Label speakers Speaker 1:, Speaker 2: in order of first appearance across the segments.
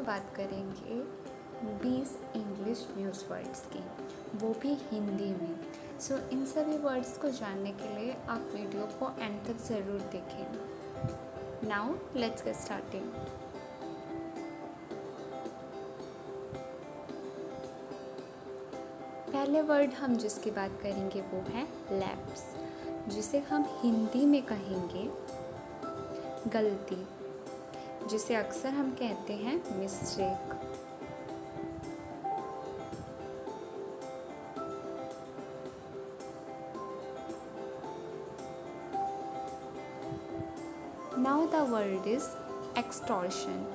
Speaker 1: बात करेंगे 20 English news words की, वो भी हिंदी में। इन सभी वर्ड्स को जानने के लिए आप वीडियो को एंड तक ज़रूर देखें। Now let's get starting. पहले वर्ड हम जिसकी बात करेंगे वो है लैप्स, जिसे हम हिंदी में कहेंगे गलती, जिसे अक्सर हम कहते हैं mistake. Now the word is extortion.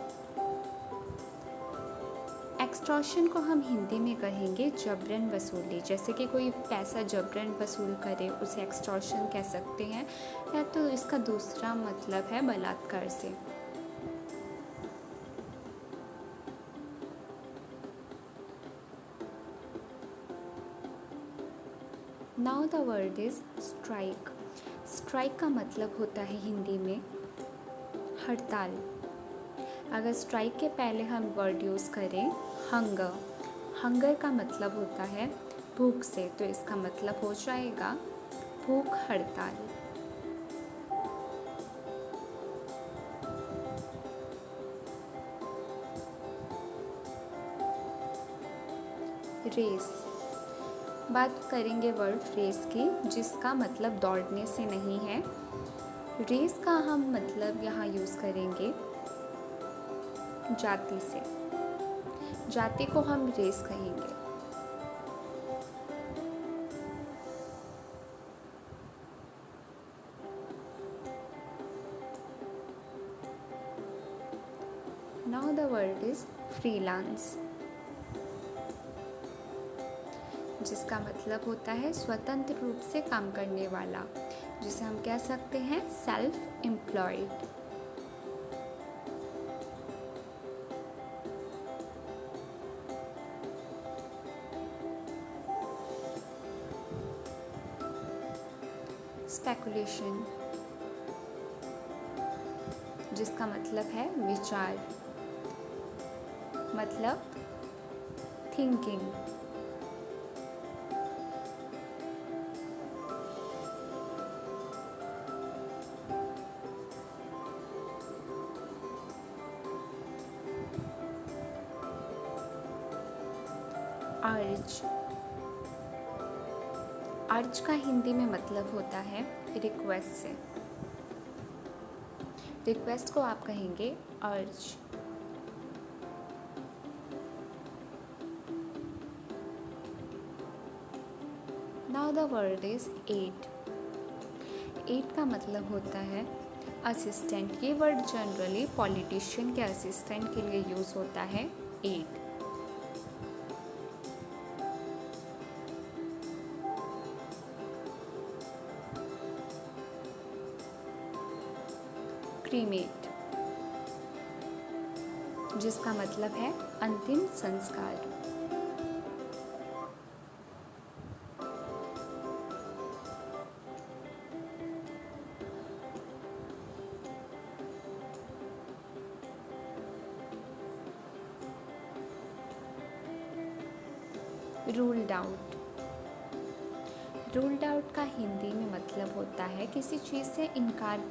Speaker 1: Extortion को हम हिंदी में कहेंगे जबरन वसूली। जैसे कि कोई पैसा जबरन वसूल करे उसे एक्सटॉर्शन कह सकते हैं, या तो इसका दूसरा मतलब है बलात्कार से। Now the word is strike. Strike का मतलब होता है हिंदी में हड़ताल। अगर स्ट्राइक के पहले हम वर्ड यूज़ करें हंगर, हंगर का मतलब होता है भूख से, तो इसका मतलब हो जाएगा भूख हड़ताल। रेस, बात करेंगे वर्ड रेस की, जिसका मतलब दौड़ने से नहीं है। रेस का हम मतलब यहाँ यूज़ करेंगे जाति से। जाति को हम रेस कहेंगे। Now the word is freelance, जिसका मतलब होता है स्वतंत्र रूप से काम करने वाला, जिसे हम कह सकते हैं सेल्फ एम्प्लॉयड। स्पेकुलेशन, जिसका मतलब है विचार, मतलब थिंकिंग। अर्ज, अर्ज का हिंदी में मतलब होता है रिक्वेस्ट से। रिक्वेस्ट को आप कहेंगे urge. Now the word is aide. Aide का मतलब होता है असिस्टेंट। ये वर्ड जनरली पॉलिटिशियन के असिस्टेंट के लिए यूज़ होता है एड। क्रीमेट, जिसका मतलब है अंतिम संस्कार। रूल्ड आउट, रूल्ड आउट का हिंदी में मतलब होता है किसी चीज़ से इनकार।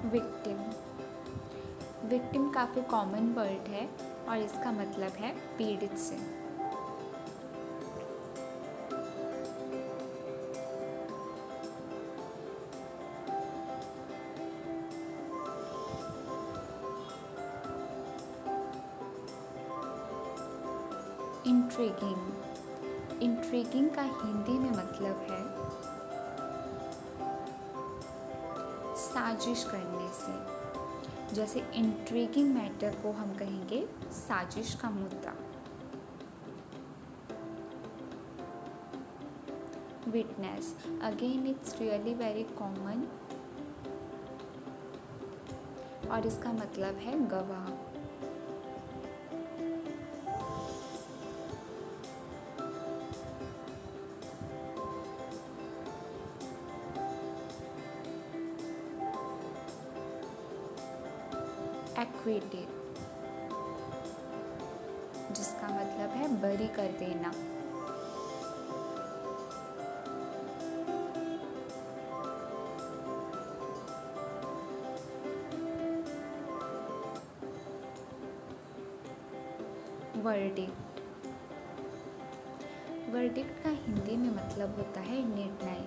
Speaker 1: विक्टिम, विक्टिम काफ़ी कॉमन वर्ड है और इसका मतलब है पीड़ित से। इंट्रिगिंग, इंट्रिगिंग का हिंदी में मतलब है साजिश करने से। जैसे इंट्रिगिंग मैटर को हम कहेंगे साजिश का मुद्दा। Witness, again it's really very common और इसका मतलब है गवाह। एक्विटी, जिसका मतलब है बरी कर देना। वर्डिक्ट, वर्डिक्ट का हिंदी में मतलब होता है निर्णय,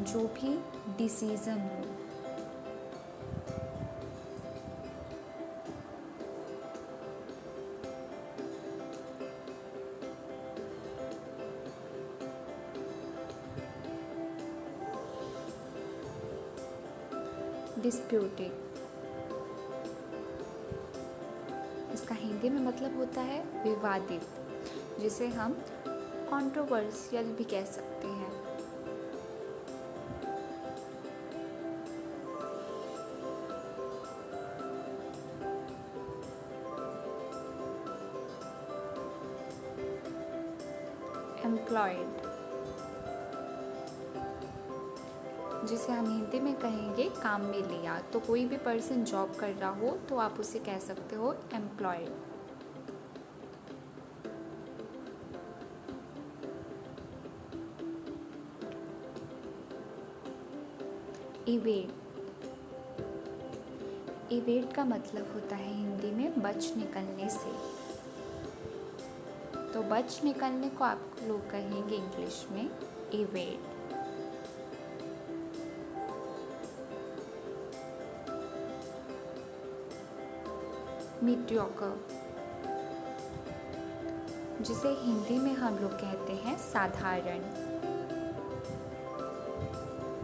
Speaker 1: जो भी डिसीजन हो। डिस्प्यूटेड, इसका हिंदी में मतलब होता है विवादित, जिसे हम कंट्रोवर्शियल भी कह सकते हैं। एम्प्लॉयड, जिसे हम हिंदी में कहेंगे काम में लिया। तो कोई भी पर्सन जॉब कर रहा हो तो आप उसे कह सकते हो एम्प्लॉयड। इवेड, इवेड का मतलब होता है हिंदी में बच निकलने से। तो बच निकलने को आप लोग कहेंगे इंग्लिश में इवेड। मीडियोकर, जिसे हिंदी में हम लोग कहते हैं साधारण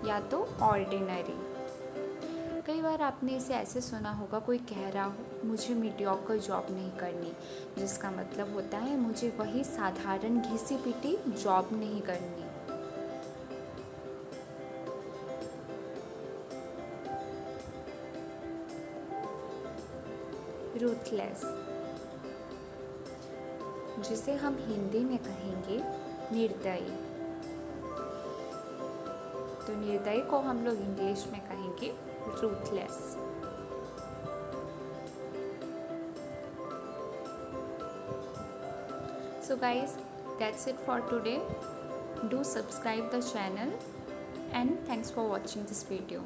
Speaker 1: या तो ऑर्डिनरी। कई बार आपने इसे ऐसे सुना होगा, कोई कह रहा हो मुझे मीडियोकर जॉब नहीं करनी, जिसका मतलब होता है मुझे वही साधारण घिसी पिटी जॉब नहीं करनी। रूथलेस, जिसे हम हिंदी में कहेंगे निर्दयी। तो निर्दयी को हम लोग इंग्लिश में कहेंगे ruthless. So guys, that's it for today. Do subscribe the channel and thanks for watching this video.